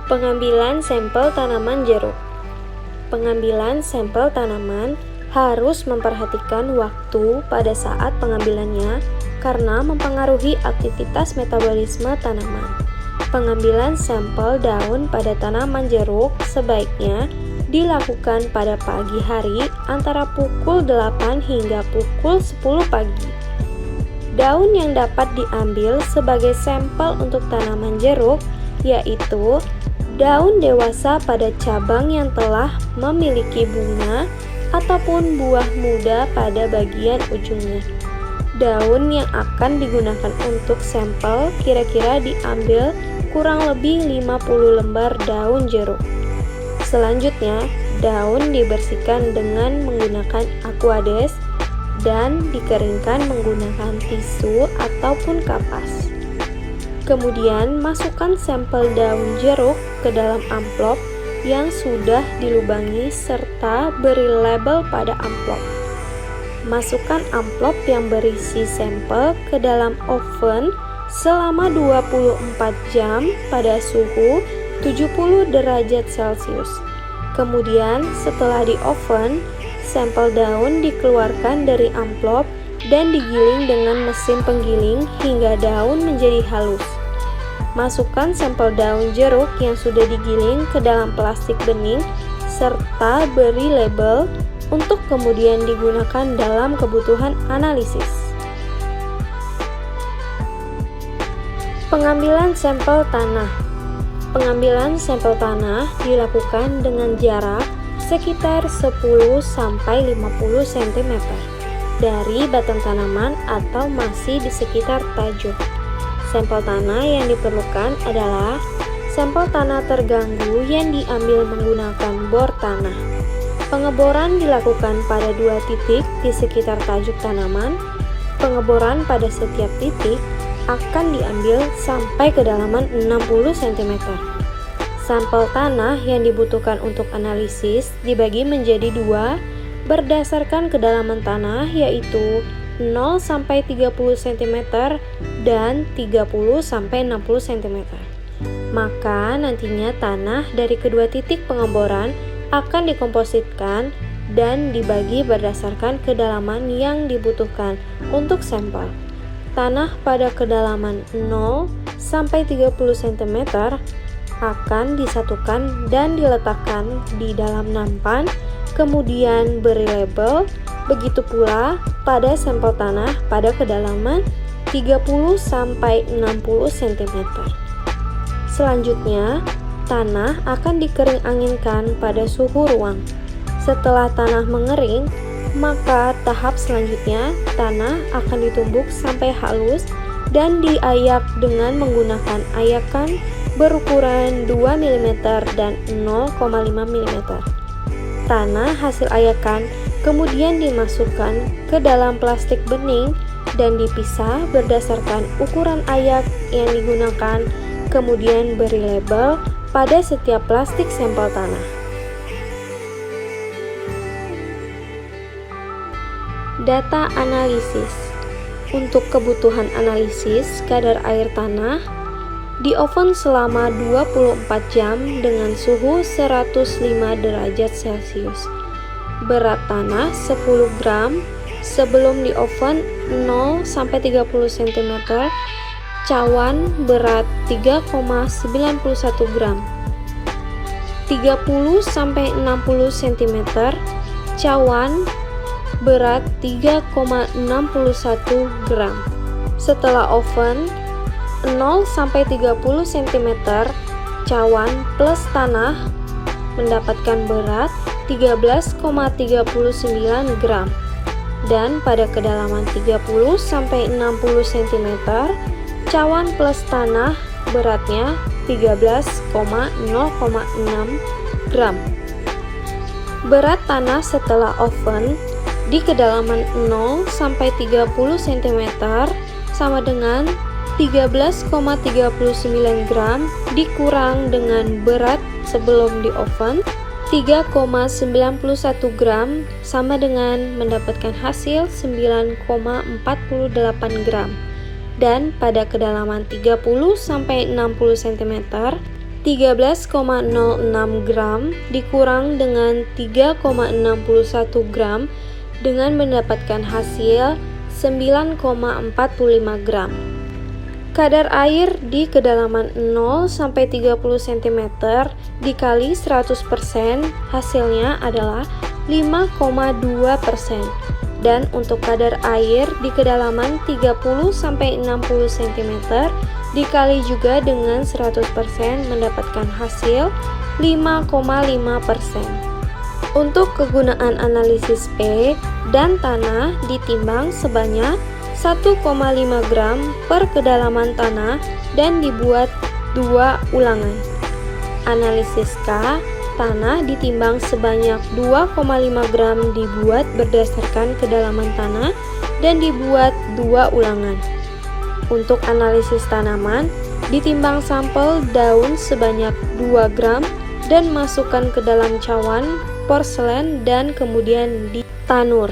Pengambilan sampel tanaman jeruk. Pengambilan sampel tanaman harus memperhatikan waktu pada saat pengambilannya karena mempengaruhi aktivitas metabolisme tanaman. Pengambilan sampel daun pada tanaman jeruk sebaiknya dilakukan pada pagi hari antara pukul 8 hingga pukul 10 pagi. Daun yang dapat diambil sebagai sampel untuk tanaman jeruk yaitu daun dewasa pada cabang yang telah memiliki bunga ataupun buah muda pada bagian ujungnya. Daun yang akan digunakan untuk sampel kira-kira diambil kurang lebih 50 lembar daun jeruk. Selanjutnya, daun dibersihkan dengan menggunakan aquades dan dikeringkan menggunakan tisu ataupun kapas. Kemudian, masukkan sampel daun jeruk ke dalam amplop yang sudah dilubangi serta beri label pada amplop. Masukkan amplop yang berisi sampel ke dalam oven selama 24 jam pada suhu 70 derajat Celcius. Kemudian, setelah di oven, sampel daun dikeluarkan dari amplop dan digiling dengan mesin penggiling hingga daun menjadi halus. Masukkan sampel daun jeruk yang sudah digiling ke dalam plastik bening serta beri label untuk kemudian digunakan dalam kebutuhan analisis. Pengambilan sampel tanah. Pengambilan sampel tanah dilakukan dengan jarak sekitar 10-50 cm dari batang tanaman atau masih di sekitar tajuk. Sampel tanah yang diperlukan adalah sampel tanah terganggu yang diambil menggunakan bor tanah. Pengeboran dilakukan pada 2 titik di sekitar tajuk tanaman. Pengeboran pada setiap titik akan diambil sampai kedalaman 60 cm. Sampel tanah yang dibutuhkan untuk analisis dibagi menjadi 2 berdasarkan kedalaman tanah yaitu 0-30 cm dan 30-60 cm. Maka nantinya tanah dari kedua titik pengeboran akan dikompositkan dan dibagi berdasarkan kedalaman yang dibutuhkan untuk sampel. Tanah pada kedalaman 0-30 cm akan disatukan dan diletakkan di dalam nampan, kemudian beri label. Begitu pula pada sampel tanah pada kedalaman 30-60 cm. Selanjutnya, tanah akan dikering anginkan pada suhu ruang. Setelah tanah mengering, maka tahap selanjutnya tanah akan ditumbuk sampai halus dan diayak dengan menggunakan ayakan berukuran 2 mm dan 0,5 mm. Tanah hasil ayakan kemudian dimasukkan ke dalam plastik bening dan dipisah berdasarkan ukuran ayak yang digunakan, kemudian beri label pada setiap plastik sampel tanah. Data analisis. Untuk kebutuhan analisis kadar air tanah, di oven selama 24 jam dengan suhu 105 derajat Celcius. Berat tanah 10 gram sebelum di oven 0-30 cm. Cawan berat 3,91 gram. 30-60 cm. Cawan berat 3,61 gram. Setelah oven 0-30 cm, cawan plus tanah mendapatkan berat 13,39 gram. Dan pada kedalaman 30-60 cm, cawan plus tanah beratnya 13,0,6 gram. Berat tanah setelah oven di kedalaman 0-30 cm sama dengan 13,39 gram dikurang dengan berat sebelum di oven 3,91 gram sama dengan mendapatkan hasil 9,48 gram. Dan pada kedalaman 30-60 cm, 13,06 gram dikurang dengan 3,61 gram dengan mendapatkan hasil 9,45 gram. Kadar air di kedalaman 0 sampai 30 cm dikali 100% hasilnya adalah 5,2%. Dan untuk kadar air di kedalaman 30 sampai 60 cm dikali juga dengan 100% mendapatkan hasil 5,5%. Untuk kegunaan analisis P dan tanah ditimbang sebanyak 1,5 gram per kedalaman tanah dan dibuat 2 ulangan. Analisis K, tanah ditimbang sebanyak 2,5 gram dibuat berdasarkan kedalaman tanah dan dibuat 2 ulangan. Untuk analisis tanaman, ditimbang sampel daun sebanyak 2 gram dan masukkan ke dalam cawan porselen dan kemudian ditanur.